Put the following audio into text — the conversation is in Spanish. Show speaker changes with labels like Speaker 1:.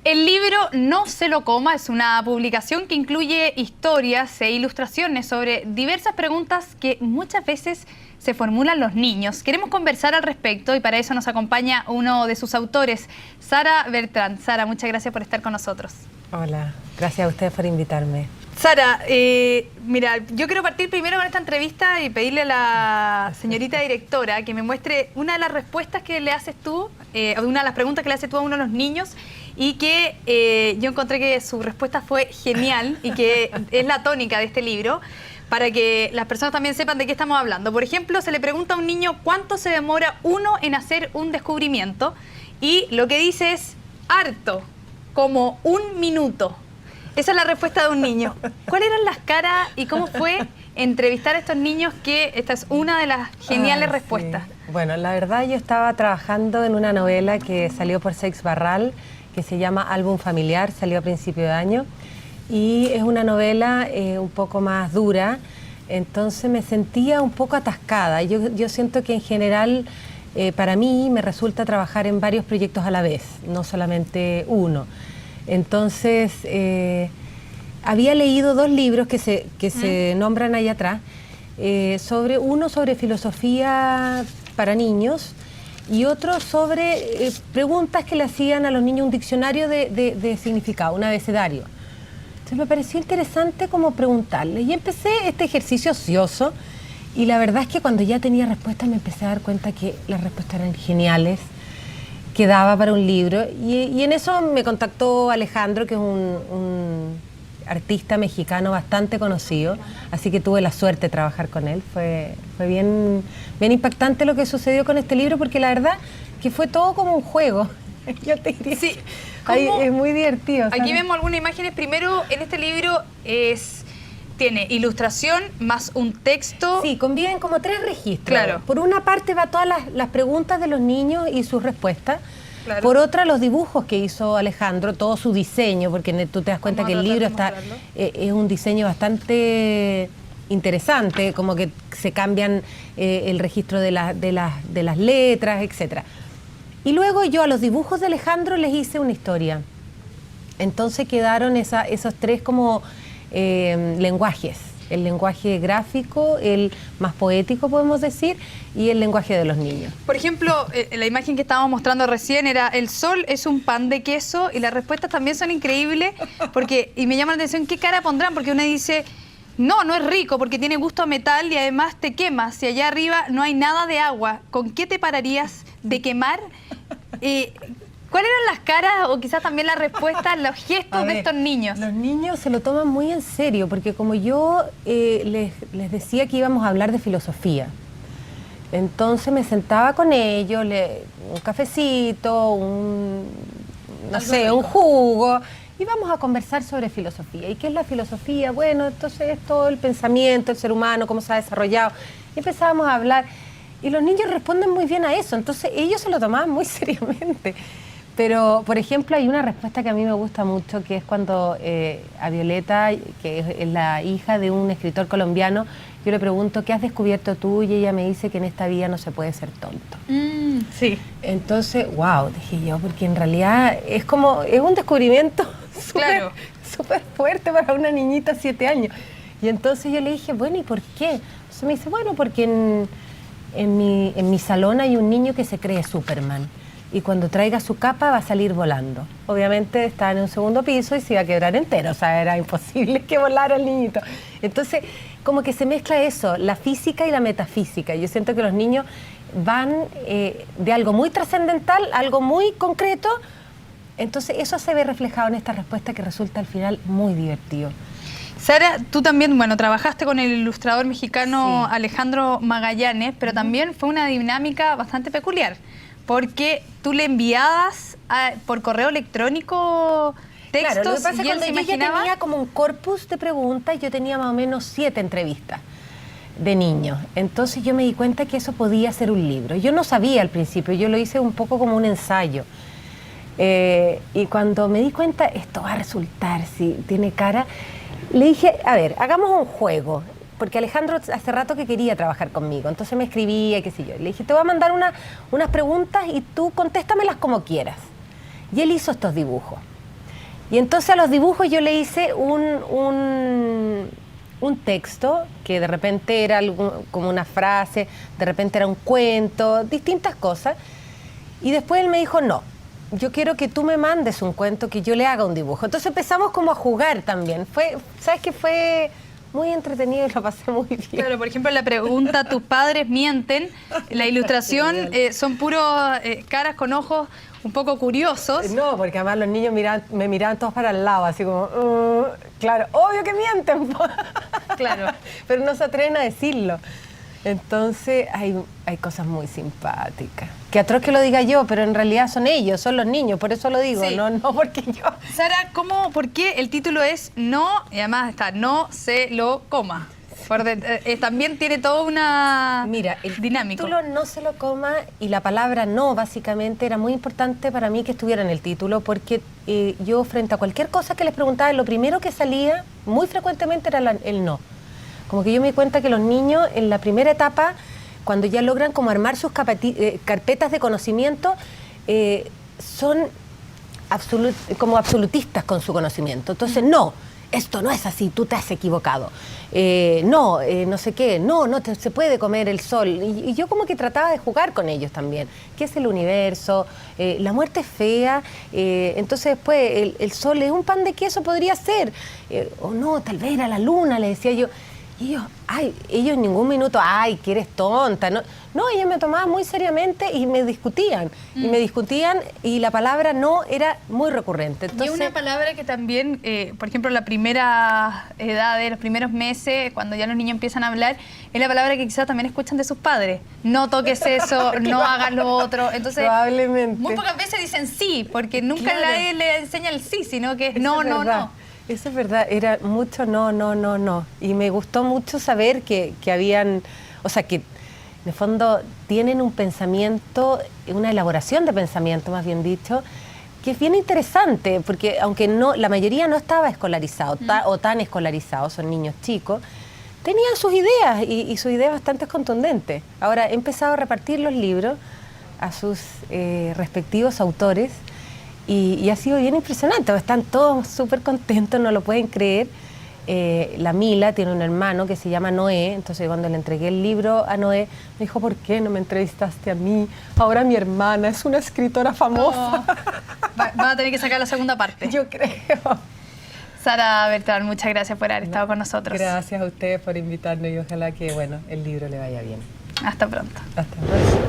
Speaker 1: El libro No se lo coma es una publicación que incluye historias e ilustraciones sobre diversas preguntas que muchas veces se formulan los niños. Queremos conversar al respecto y para eso nos acompaña uno de sus autores, Sara Bertrand. Sara, muchas gracias por estar con nosotros.
Speaker 2: Hola, gracias a ustedes por invitarme.
Speaker 1: Sara, mira, yo quiero partir primero con esta entrevista y pedirle a la señorita directora que me muestre una de las respuestas que le haces tú, una de las preguntas que le haces tú a uno de los niños y que yo encontré que su respuesta fue genial y que es la tónica de este libro para que las personas también sepan de qué estamos hablando. Por ejemplo, se le pregunta a un niño cuánto se demora uno en hacer un descubrimiento y lo que dice es harto, como 1 minuto. Esa es la respuesta de un niño. ¿Cuáles eran las caras y cómo fue entrevistar a estos niños? Que esta es una de las geniales respuestas.
Speaker 2: Sí. Bueno, la verdad yo estaba trabajando en una novela que salió por Seix Barral, que se llama Álbum Familiar, salió a principio de año, y es una novela un poco más dura, entonces me sentía un poco atascada. Yo siento que en general para mí me resulta trabajar en varios proyectos a la vez, no solamente uno. Entonces, había leído 2 libros que se nombran ahí atrás, uno sobre filosofía para niños y otro sobre preguntas que le hacían a los niños, un diccionario de significado, un abecedario. Entonces me pareció interesante como preguntarles y empecé este ejercicio ocioso y la verdad es que cuando ya tenía respuestas me empecé a dar cuenta que las respuestas eran geniales, que daba para un libro y en eso me contactó Alejandro, que es un artista mexicano bastante conocido, así que tuve la suerte de trabajar con él. Fue bien impactante lo que sucedió con este libro porque la verdad que fue todo como un juego. Yo te diría, sí, es muy divertido, ¿sabes?
Speaker 1: Aquí vemos algunas imágenes. Primero, en este libro tiene ilustración más un texto.
Speaker 2: Sí, conviven como 3 registros.
Speaker 1: Claro.
Speaker 2: Por una parte va todas las preguntas de los niños y sus respuestas.
Speaker 1: Claro.
Speaker 2: Por otra, los dibujos que hizo Alejandro, todo su diseño, porque tú te das cuenta que el libro es un diseño bastante interesante, como que se cambian el registro de las letras, etcétera. Y luego yo a los dibujos de Alejandro les hice una historia. Entonces quedaron esos 3 como lenguajes, el lenguaje gráfico, el más poético podemos decir, y el lenguaje de los niños.
Speaker 1: Por ejemplo, la imagen que estábamos mostrando recién era el sol es un pan de queso y las respuestas también son increíbles y me llama la atención qué cara pondrán, porque uno dice no es rico porque tiene gusto a metal y además te quemas y allá arriba no hay nada de agua. ¿Con qué te pararías de quemar? ¿Cuáles eran las caras o quizás también las respuestas, los gestos de estos niños?
Speaker 2: Los niños se lo toman muy en serio, porque como yo les decía que íbamos a hablar de filosofía, entonces me sentaba con ellos, un cafecito, un jugo, y vamos a conversar sobre filosofía. ¿Y qué es la filosofía? Bueno, entonces es todo el pensamiento, el ser humano, cómo se ha desarrollado. Y empezábamos a hablar, y los niños responden muy bien a eso, entonces ellos se lo tomaban muy seriamente. Pero, por ejemplo, hay una respuesta que a mí me gusta mucho, que es cuando a Violeta, que es la hija de un escritor colombiano, yo le pregunto, ¿qué has descubierto tú? Y ella me dice que en esta vida no se puede ser tonto.
Speaker 1: Sí.
Speaker 2: Entonces, wow, dije yo, porque en realidad es un descubrimiento súper fuerte para una niñita de 7 años. Y entonces yo le dije, bueno, ¿y por qué? Entonces me dice, bueno, porque en mi salón hay un niño que se cree Superman. Y cuando traiga su capa va a salir volando. Obviamente estaba en un 2.º piso y se iba a quebrar entero, o sea, era imposible que volara el niñito. Entonces, como que se mezcla eso, la física y la metafísica. Yo siento que los niños van de algo muy trascendental a algo muy concreto, entonces eso se ve reflejado en esta respuesta que resulta al final muy divertido.
Speaker 1: Sara, tú también, trabajaste con el ilustrador mexicano Alejandro Magallanes, pero también fue una dinámica bastante peculiar. Porque tú le enviabas por correo electrónico textos.
Speaker 2: Claro, lo que pasa
Speaker 1: y
Speaker 2: es
Speaker 1: él
Speaker 2: que
Speaker 1: se
Speaker 2: yo ya
Speaker 1: imaginaba...
Speaker 2: tenía como un corpus de preguntas, yo tenía más o menos 7 entrevistas de niños. Entonces yo me di cuenta que eso podía ser un libro. Yo no sabía al principio, yo lo hice un poco como un ensayo. Y cuando me di cuenta, esto va a resultar, si tiene cara, le dije, a ver, hagamos un juego. Porque Alejandro hace rato que quería trabajar conmigo, entonces me escribía, qué sé yo. Le dije, te voy a mandar unas preguntas y tú contéstamelas como quieras. Y él hizo estos dibujos. Y entonces a los dibujos yo le hice un texto que de repente era como una frase, de repente era un cuento, distintas cosas. Y después él me dijo, no, yo quiero que tú me mandes un cuento, que yo le haga un dibujo. Entonces empezamos como a jugar también. ¿Sabes qué? Fue muy entretenido y lo pasé muy bien.
Speaker 1: Claro, por ejemplo, la pregunta, ¿tus padres mienten? La ilustración son puros caras con ojos un poco curiosos.
Speaker 2: No, porque además los niños me miraban todos para el lado, así como, claro, obvio que mienten.
Speaker 1: Claro.
Speaker 2: Pero no se atreven a decirlo. Entonces hay cosas muy simpáticas. Que atroz que lo diga yo, pero en realidad son ellos, son los niños, por eso lo digo,
Speaker 1: Sí.
Speaker 2: no porque yo.
Speaker 1: Sara, ¿por qué el título es No? Y además está No se lo coma. También tiene toda una
Speaker 2: Mira, el
Speaker 1: dinámico.
Speaker 2: título no se lo coma y la palabra no, básicamente, era muy importante para mí que estuviera en el título porque yo frente a cualquier cosa que les preguntaba, lo primero que salía muy frecuentemente era el no. Como que yo me di cuenta que los niños en la primera etapa, cuando ya logran como armar sus carpetas de conocimiento, son como absolutistas con su conocimiento. Entonces, no, esto no es así, tú te has equivocado. No sé qué, no se puede comer el sol. Y yo como que trataba de jugar con ellos también. ¿Qué es el universo? La muerte es fea. Entonces después, el sol es un pan de queso, podría ser. O no, tal vez era la luna, le decía yo. Y ellos en ningún minuto, ay, que eres tonta. No, ellos me tomaban muy seriamente y me discutían. Y la palabra no era muy recurrente. Entonces,
Speaker 1: y una palabra que también, por ejemplo, la primera edad de los primeros meses, cuando ya los niños empiezan a hablar, es la palabra que quizás también escuchan de sus padres. No toques eso, no hagas lo otro. Entonces,
Speaker 2: probablemente.
Speaker 1: Muy pocas veces dicen sí, porque nunca
Speaker 2: Claro.
Speaker 1: le enseña el sí, sino que es
Speaker 2: Eso
Speaker 1: no,
Speaker 2: es
Speaker 1: no,
Speaker 2: verdad.
Speaker 1: no.
Speaker 2: Eso es verdad, era mucho no. Y me gustó mucho saber que habían, o sea, que en el fondo tienen un pensamiento, una elaboración de pensamiento, más bien dicho, que es bien interesante, porque aunque la mayoría no estaba escolarizado o tan escolarizado, son niños chicos, tenían sus ideas y sus ideas bastante contundentes. Ahora he empezado a repartir los libros a sus respectivos autores. Y ha sido bien impresionante, están todos súper contentos, no lo pueden creer. La Mila tiene un hermano que se llama Noé, entonces cuando le entregué el libro a Noé, me dijo, ¿por qué no me entrevistaste a mí? Ahora mi hermana es una escritora famosa.
Speaker 1: Va a tener que sacar la segunda parte.
Speaker 2: Yo creo.
Speaker 1: Sara Bertrán, muchas gracias por haber estado con nosotros.
Speaker 2: Gracias a ustedes por invitarnos y ojalá que, bueno, el libro le vaya bien.
Speaker 1: Hasta pronto.
Speaker 2: Hasta luego.